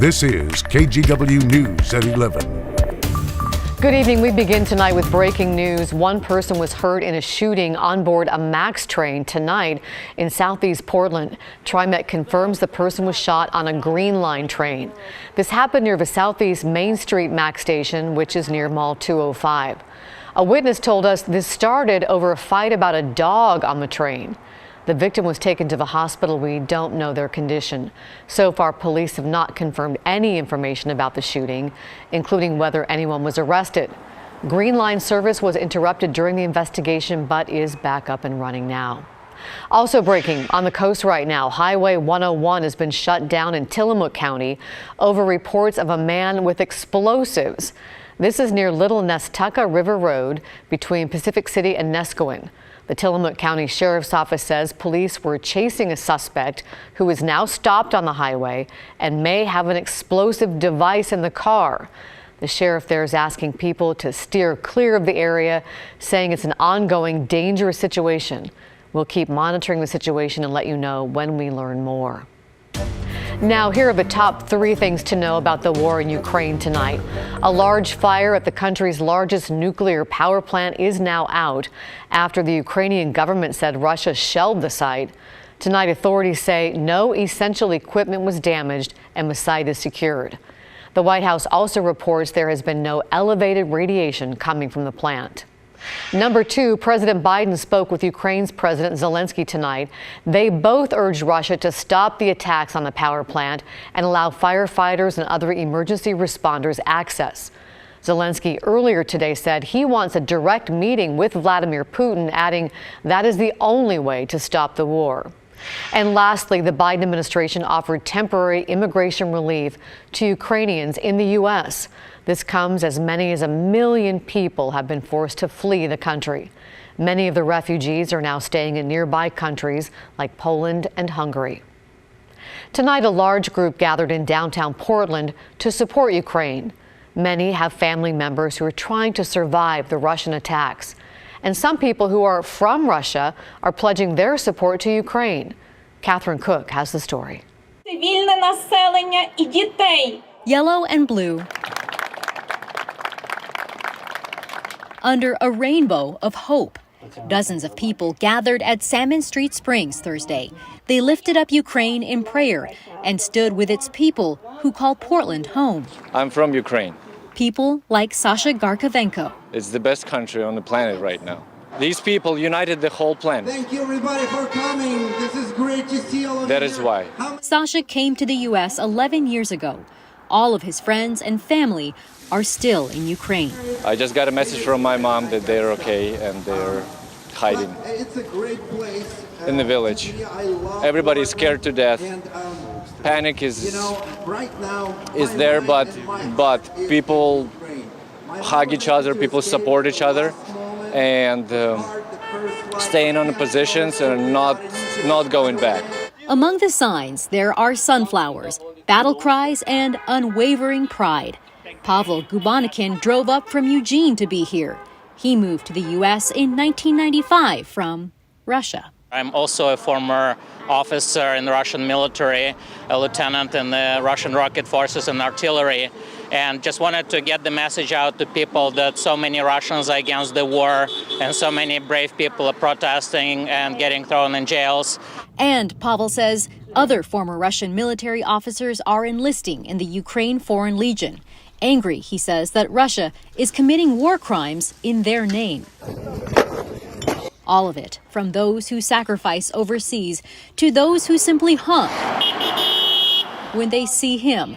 This is KGW News at 11. Good evening. We begin tonight with breaking news. One person was hurt in a shooting on board a MAX train tonight in southeast Portland. TriMet confirms the person was shot on a Green Line train. This happened near the southeast Main Street MAX station, which is near Mall 205. A witness told us this started over a fight about a dog on the train. The victim was taken to the hospital. We don't know their condition. So far, police have not confirmed any information about the shooting, including whether anyone was arrested. Green Line service was interrupted during the investigation, but is back up and running now. Also breaking on the coast right now, Highway 101 has been shut down in Tillamook County over reports of a man with explosives. This is near Little Nestucca River Road between Pacific City and Nescoin. The Tillamook County Sheriff's Office says police were chasing a suspect who is now stopped on the highway and may have an explosive device in the car. The sheriff there is asking people to steer clear of the area, saying it's an ongoing dangerous situation. We'll keep monitoring the situation and let you know when we learn more. Now, here are the top 3 things to know about the war in Ukraine tonight. A large fire at the country's largest nuclear power plant is now out after the Ukrainian government said Russia shelled the site. Tonight, authorities say no essential equipment was damaged and the site is secured. The White House also reports there has been no elevated radiation coming from the plant. Number 2, President Biden spoke with Ukraine's President Zelensky tonight. They both urged Russia to stop the attacks on the power plant and allow firefighters and other emergency responders access. Zelensky earlier today said he wants a direct meeting with Vladimir Putin, adding that is the only way to stop the war. And lastly, the Biden administration offered temporary immigration relief to Ukrainians in the U.S. This comes as many as 1 million people have been forced to flee the country. Many of the refugees are now staying in nearby countries like Poland and Hungary. Tonight, a large group gathered in downtown Portland to support Ukraine. Many have family members who are trying to survive the Russian attacks. And some people who are from Russia are pledging their support to Ukraine. Catherine Cook has the story. Цивільне населення і дітей. Yellow and blue. Under a rainbow of hope, dozens of people gathered at Salmon Street Springs Thursday. They lifted up Ukraine in prayer and stood with its people who call Portland home. I'm from Ukraine. People like Sasha Garkovenko. It's the best country on the planet right now. These people united the whole planet. Thank you, everybody, for coming. This is great to see all of you. That is why. Sasha came to the U.S. 11 years ago. All of his friends and family are still in Ukraine. I just got a message from my mom that they're okay and they're hiding It's a great place. in the village. Everybody's scared to death. Panic is Right now, there, but people hug each other, people support each other, and staying on the positions and not going back. Among the signs, there are sunflowers, battle cries, and unwavering pride. Pavel Gubanikin drove up from Eugene to be here. He moved to the U.S. in 1995 from Russia. I'm also a former officer in the Russian military, a lieutenant in the Russian rocket forces and artillery, and just wanted to get the message out to people that so many Russians are against the war and so many brave people are protesting and getting thrown in jails. And Pavel says other former Russian military officers are enlisting in the Ukraine Foreign Legion. Angry, he says, that Russia is committing war crimes in their name. All of it, from those who sacrifice overseas to those who simply hug when they see him,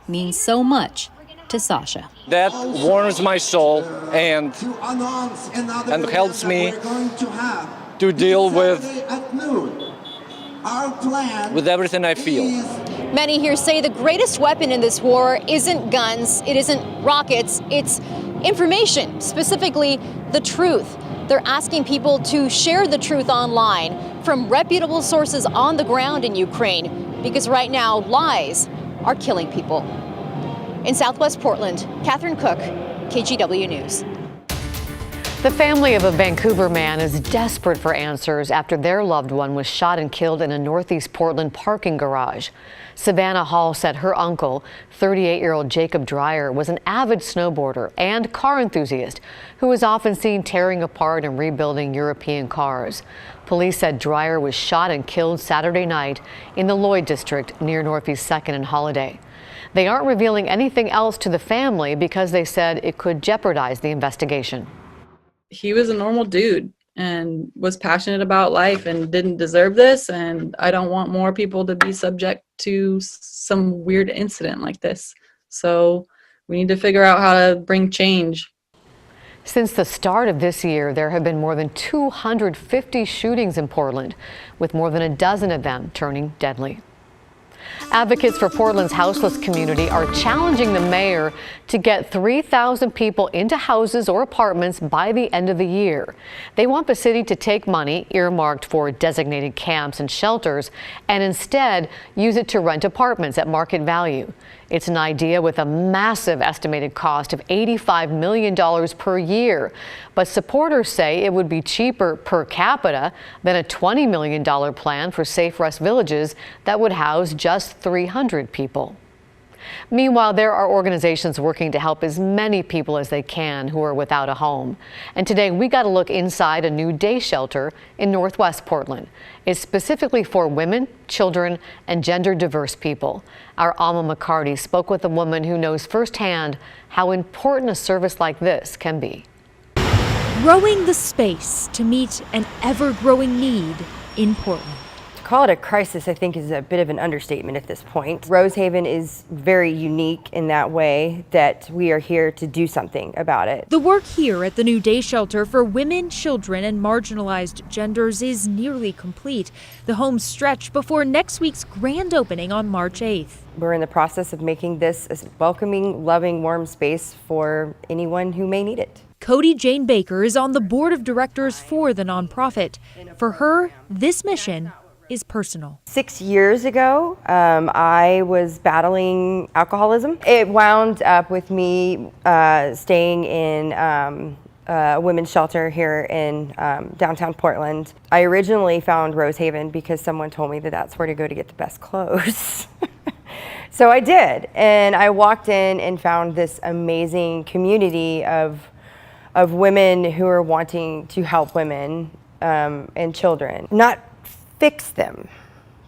means so much to Sasha. That warms my soul and helps me to deal with everything I feel. Many here say the greatest weapon in this war isn't guns, it isn't rockets, it's information, specifically the truth. They're asking people to share the truth online from reputable sources on the ground in Ukraine, because right now lies are killing people. In Southwest Portland, Catherine Cook, KGW News. The family of a Vancouver man is desperate for answers after their loved one was shot and killed in a Northeast Portland parking garage. Savannah Hall said her uncle, 38-year-old Jacob Dreyer, was an avid snowboarder and car enthusiast who was often seen tearing apart and rebuilding European cars. Police said Dreyer was shot and killed Saturday night in the Lloyd district near Northeast 2nd and Holiday. They aren't revealing anything else to the family because they said it could jeopardize the investigation. He was a normal dude and was passionate about life and didn't deserve this. And I don't want more people to be subject to some weird incident like this. So we need to figure out how to bring change. Since the start of this year, there have been more than 250 shootings in Portland, with more than a dozen of them turning deadly. Advocates for Portland's houseless community are challenging the mayor to get 3,000 people into houses or apartments by the end of the year. They want the city to take money earmarked for designated camps and shelters and instead use it to rent apartments at market value. It's an idea with a massive estimated cost of $85 million per year. But supporters say it would be cheaper per capita than a $20 million plan for Safe Rest Villages that would house just 300 people. Meanwhile, there are organizations working to help as many people as they can who are without a home. And today we got a look inside a new day shelter in Northwest Portland. It's specifically for women, children, and gender diverse people. Our Alma McCarty spoke with a woman who knows firsthand how important a service like this can be. Growing the space to meet an ever-growing need in Portland. To call it a crisis, I think, is a bit of an understatement at this point. Rosehaven is very unique in that way that we are here to do something about it. The work here at the new day shelter for women, children, and marginalized genders is nearly complete. The home stretch before next week's grand opening on March 8th. We're in the process of making this a welcoming, loving, warm space for anyone who may need it. Cody Jane Baker is on the board of directors for the nonprofit. For her, this mission is personal. 6 years ago, I was battling alcoholism. It wound up with me staying in a women's shelter here in downtown Portland. I originally found Rosehaven because someone told me that that's where to go to get the best clothes. So I did, and I walked in and found this amazing community of women who are wanting to help women and children. Not fix them,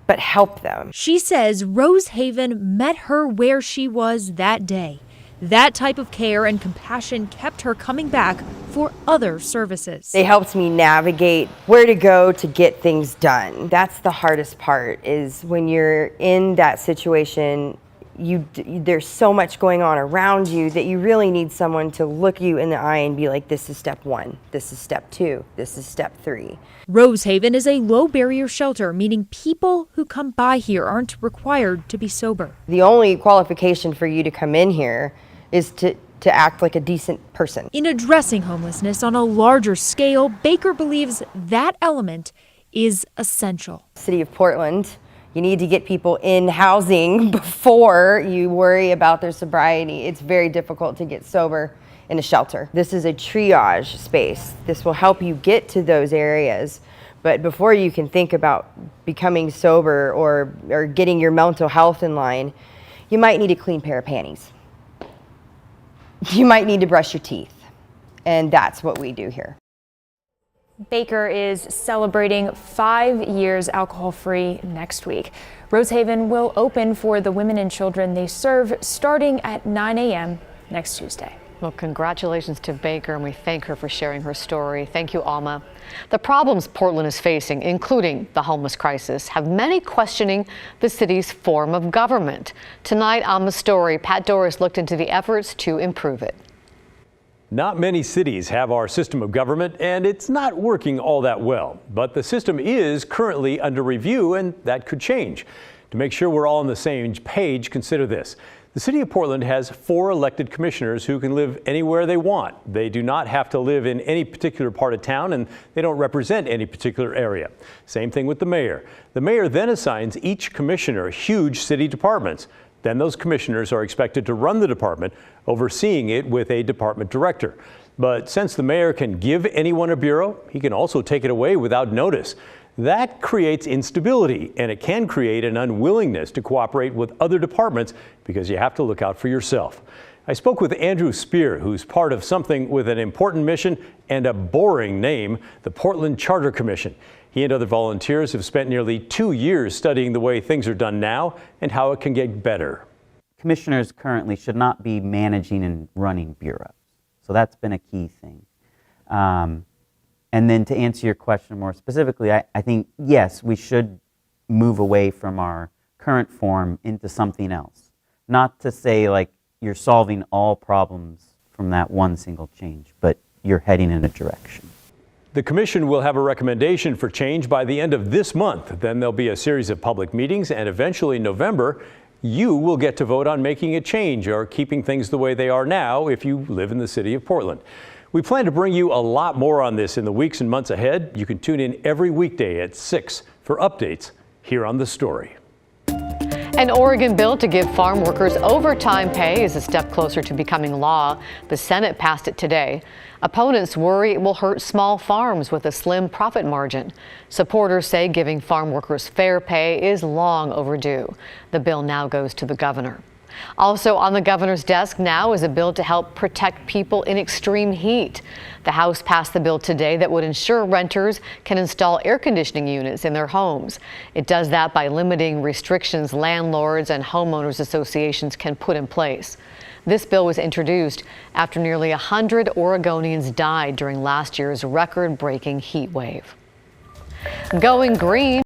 but help them. She says Rosehaven met her where she was that day. That type of care and compassion kept her coming back for other services. They helped me navigate where to go to get things done. That's the hardest part, is when you're in that situation, there's so much going on around you that you really need someone to look you in the eye and be like, this is step 1, this is step 2, this is step 3. Rosehaven is a low barrier shelter, meaning people who come by here aren't required to be sober. The only qualification for you to come in here is to act like a decent person. In addressing homelessness on a larger scale, Baker believes that element is essential. City of Portland, you need to get people in housing before you worry about their sobriety. It's very difficult to get sober in a shelter. This is a triage space. This will help you get to those areas. But before you can think about becoming sober or getting your mental health in line, you might need a clean pair of panties. You might need to brush your teeth. And that's what we do here. Baker is celebrating 5 years alcohol-free next week. Rosehaven will open for the women and children they serve starting at 9 a.m. next Tuesday. Well, congratulations to Baker, and we thank her for sharing her story. Thank you, Alma. The problems Portland is facing, including the homeless crisis, have many questioning the city's form of government. Tonight on The Story, Pat Doris looked into the efforts to improve it. Not many cities have our system of government, and it's not working all that well. But the system is currently under review, and that could change. To make sure we're all on the same page, consider this. The City of Portland has 4 elected commissioners who can live anywhere they want. They do not have to live in any particular part of town, and they don't represent any particular area. Same thing with the mayor. The mayor then assigns each commissioner huge city departments. Then those commissioners are expected to run the department, overseeing it with a department director. But since the mayor can give anyone a bureau, he can also take it away without notice. That creates instability, and it can create an unwillingness to cooperate with other departments because you have to look out for yourself. I spoke with Andrew Spear, who's part of something with an important mission and a boring name, the Portland Charter Commission. He and other volunteers have spent nearly 2 years studying the way things are done now and how it can get better. Commissioners currently should not be managing and running bureaus. So that's been a key thing. And then to answer your question more specifically, I think, yes, we should move away from our current form into something else. Not to say like you're solving all problems from that one single change, but you're heading in a direction. The commission will have a recommendation for change by the end of this month. Then there'll be a series of public meetings, and eventually in November, you will get to vote on making a change or keeping things the way they are now if you live in the city of Portland. We plan to bring you a lot more on this in the weeks and months ahead. You can tune in every weekday at 6 for updates here on The Story. An Oregon bill to give farm workers overtime pay is a step closer to becoming law. The Senate passed it today. Opponents worry it will hurt small farms with a slim profit margin. Supporters say giving farm workers fair pay is long overdue. The bill now goes to the governor. Also on the governor's desk now is a bill to help protect people in extreme heat. The House passed the bill today that would ensure renters can install air conditioning units in their homes. It does that by limiting restrictions landlords and homeowners associations can put in place. This bill was introduced after nearly 100 Oregonians died during last year's record-breaking heat wave. Going green.